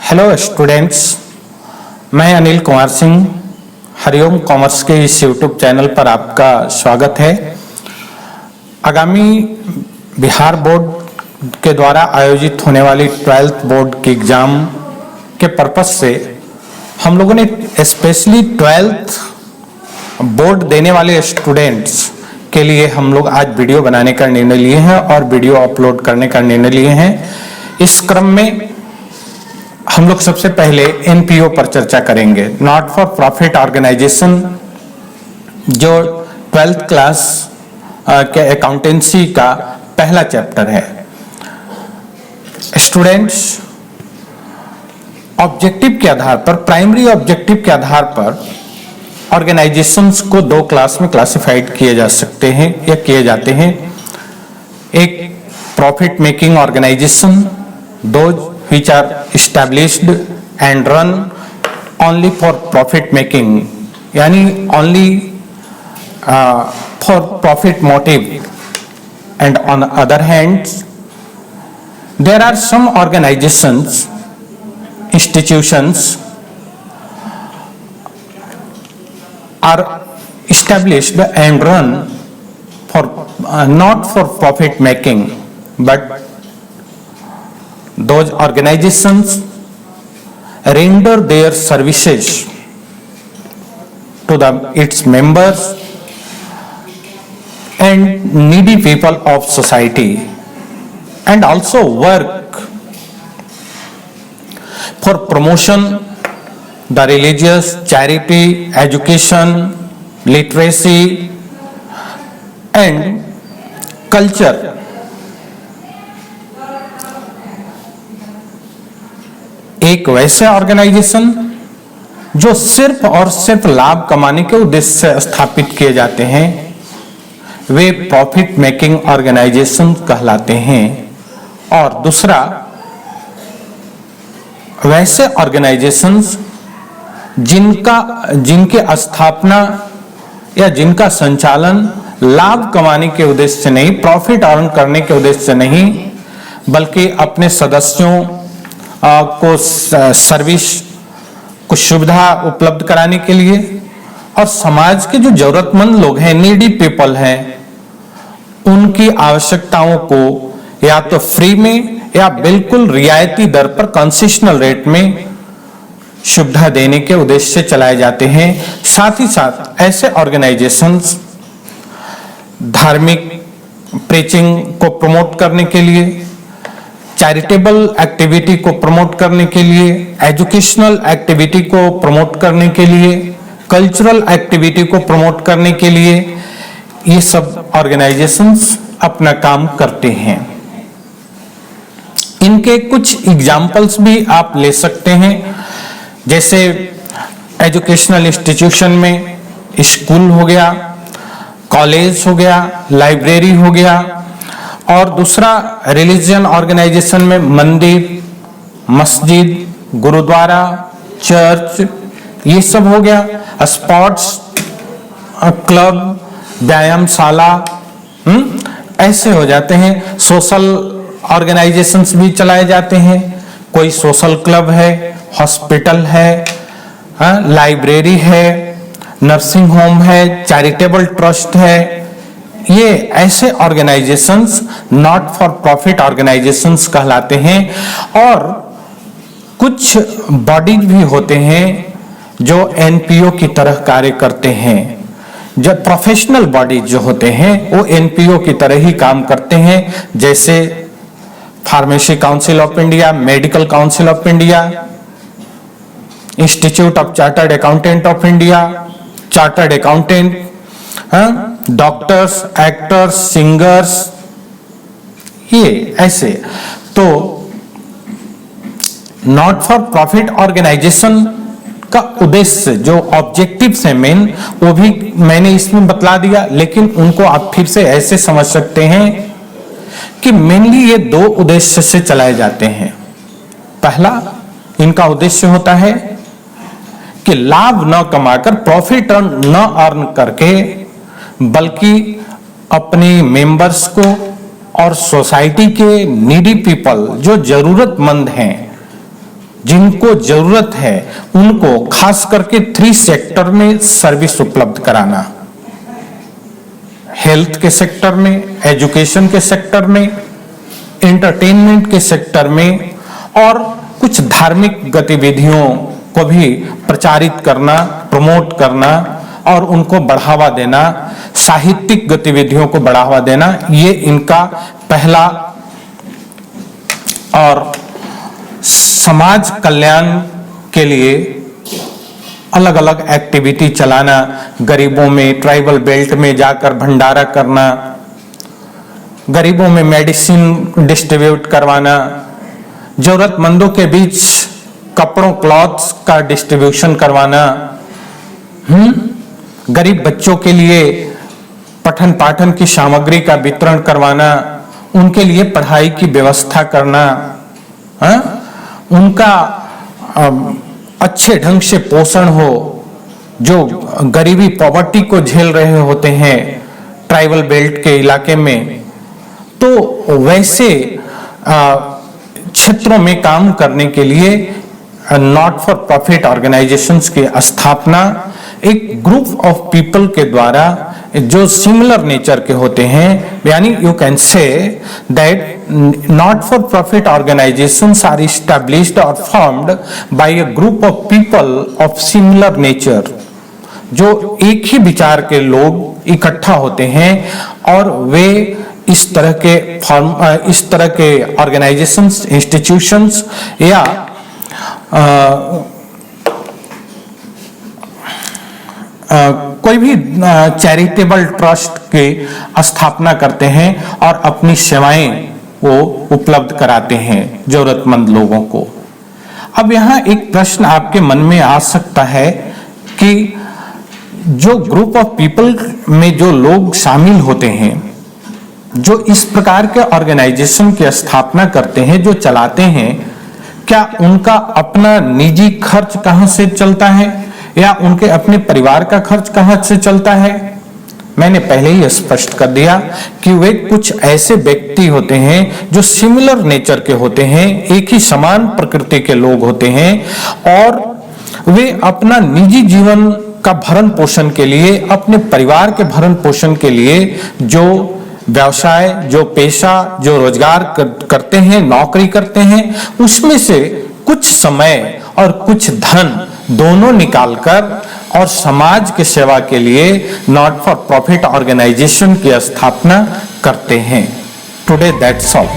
Hello students, मैं Anil Kumar Singh Hariom commerce के इस यूट्यूब चैनल पर आपका स्वागत है। आगामी बिहार बोर्ड के द्वारा आयोजित होने वाली 12th बोर्ड की एग्जाम के पर्पस से हम लोगों ने स्पेशली 12th बोर्ड देने वाले स्टूडेंट्स के लिए हम लोग आज वीडियो बनाने का निर्णय लिए हैं और वीडियो अपलोड करने का निर्णय लिए हैं। इस क्रम में हम लोग सबसे पहले एनपीओ पर चर्चा करेंगे, नॉट फॉर प्रॉफिट ऑर्गेनाइजेशन, जो 12th क्लास के अकाउंटेंसी का पहला चैप्टर है। स्टूडेंट्स, ऑब्जेक्टिव के आधार पर, प्राइमरी ऑब्जेक्टिव के आधार पर ऑर्गेनाइजेशंस को दो क्लास में क्लासिफाइड किए जा सकते हैं या किए जाते हैं। एक profit making organisation, those which are established and run only for profit making, यानी only for profit motive. And on the other hand, there are some organizations, institutions are established and run for not for profit making, but those organizations render their services to its members and needy people of society, and also work for promotion the religious, charity, education, literacy and culture. एक वैसे organisation जो सिर्फ और सिर्फ लाभ कमाने के उद्देश्य से स्थापित किए जाते हैं, वे प्रॉफिट मेकिंग ऑर्गेनाइजेशन कहलाते हैं। और दूसरा, वैसे ऑर्गेनाइजेशंस जिनके स्थापना या जिनका संचालन लाभ कमाने के उद्देश्य से नहीं, प्रॉफिट अर्न करने के उद्देश्य से नहीं, बल्कि अपने सदस्यों को सर्विस, कुछ सुविधा उपलब्ध कराने के लिए और समाज के जो जरूरतमंद लोग हैं, नीडी पीपल हैं, उनकी आवश्यकताओं को या तो फ्री में या बिल्कुल रियायती दर पर, कंसेशनल रेट में सुविधा देने के उद्देश्य से चलाए जाते हैं। साथ ही साथ ऐसे ऑर्गेनाइजेशंस धार्मिक प्रीचिंग को प्रमोट करने के लिए, चैरिटेबल एक्टिविटी को प्रमोट करने के लिए, एजुकेशनल एक्टिविटी को प्रमोट करने के लिए, कल्चरल एक्टिविटी को प्रमोट करने के लिए ये सब ऑर्गेनाइजेशंस अपना काम करते हैं। इनके कुछ एग्जाम्पल्स भी आप ले सकते हैं, जैसे एजुकेशनल इंस्टीट्यूशन में स्कूल हो गया, कॉलेज हो गया, लाइब्रेरी हो गया, और दूसरा रिलीजियन ऑर्गेनाइजेशन में मंदिर, मस्जिद, गुरुद्वारा, चर्च, ये सब हो गया। स्पोर्ट्स क्लब, व्यायामशाला, ऐसे हो जाते हैं। सोशल ऑर्गेनाइजेशंस भी चलाए जाते हैं, कोई सोशल क्लब है, हॉस्पिटल है, लाइब्रेरी है, नर्सिंग होम है, चैरिटेबल ट्रस्ट है। ये ऐसे organisations not for profit organisations कहलाते हैं। और कुछ बॉडीज भी होते हैं जो एनपीओ की तरह कार्य करते हैं। जब प्रोफेशनल बॉडीज जो होते हैं वो एनपीओ की तरह ही काम करते हैं, जैसे pharmacy council of India, medical council of India, institute of chartered accountant of India, chartered accountant, doctors, actors, singers, ये ऐसे। तो नॉट फॉर प्रॉफिट ऑर्गेनाइजेशन का उद्देश्य, जो ऑब्जेक्टिव्स है मेन, वो भी मैंने इसमें बतला दिया, लेकिन उनको आप फिर से ऐसे समझ सकते हैं कि मेनली ये दो उद्देश्य से चलाए जाते हैं। पहला, इनका उद्देश्य होता है कि लाभ न कमाकर, प्रॉफिट न अर्न करके, बल्कि अपने मेंबर्स को और सोसाइटी के नीडी पीपल, जो जरूरतमंद हैं, जिनको जरूरत है उनको खास करके 3 सेक्टर में सर्विस उपलब्ध कराना, हेल्थ के सेक्टर में, एजुकेशन के सेक्टर में, एंटरटेनमेंट के सेक्टर में और कुछ धार्मिक गतिविधियों को भी प्रचारित करना, प्रमोट करना और उनको बढ़ावा देना, साहित्यिक गतिविधियों को बढ़ावा देना, ये इनका पहला। और समाज कल्याण के लिए अलग अलग एक्टिविटी चलाना, गरीबों में ट्राइबल बेल्ट में जाकर भंडारा करना, गरीबों में मेडिसिन डिस्ट्रीब्यूट करवाना, जरूरतमंदों के बीच कपड़ों क्लॉथ्स का डिस्ट्रीब्यूशन करवाना, गरीब बच्चों के लिए पठन पाठन की सामग्री का वितरण करवाना, उनके लिए पढ़ाई की व्यवस्था करना, उनका अच्छे ढंग से पोषण हो, जो गरीबी पॉवर्टी को झेल रहे होते हैं ट्राइबल बेल्ट के इलाके में, तो वैसे क्षेत्रों में काम करने के लिए नॉट फॉर प्रॉफिट ऑर्गेनाइजेशंस की स्थापना एक ग्रुप ऑफ पीपल के द्वारा जो सिमिलर नेचर के होते हैं, यानी you can say that not for profit organisations are established और formed by a group of people of similar nature, जो एक ही विचार के लोग इकट्ठा होते हैं और वे इस तरह के ऑर्गेनाइजेशंस, इंस्टीट्यूशंस या कोई भी चैरिटेबल ट्रस्ट की स्थापना करते हैं और अपनी सेवाएं वो उपलब्ध कराते हैं जरूरतमंद लोगों को। अब यहाँ एक प्रश्न आपके मन में आ सकता है कि जो ग्रुप ऑफ पीपल में जो लोग शामिल होते हैं, जो इस प्रकार के ऑर्गेनाइजेशन की स्थापना करते हैं, जो चलाते हैं, क्या उनका अपना निजी खर्च कहां से चलता है या उनके अपने परिवार का खर्च कहां से चलता है? मैंने पहले ही स्पष्ट कर दिया कि वे कुछ ऐसे व्यक्ति होते हैं जो सिमिलर नेचर के होते हैं, एक ही समान प्रकृति के लोग होते हैं और वे अपना निजी जीवन का भरण पोषण के लिए, अपने परिवार के भरण पोषण के लिए जो व्यवसाय, जो पेशा, जो रोजगार करते हैं, नौकरी करते हैं, उसमें से कुछ समय और कुछ धन दोनों निकालकर और समाज के सेवा के लिए नॉट फॉर प्रॉफिट ऑर्गेनाइजेशन की स्थापना करते हैं। Today that's all.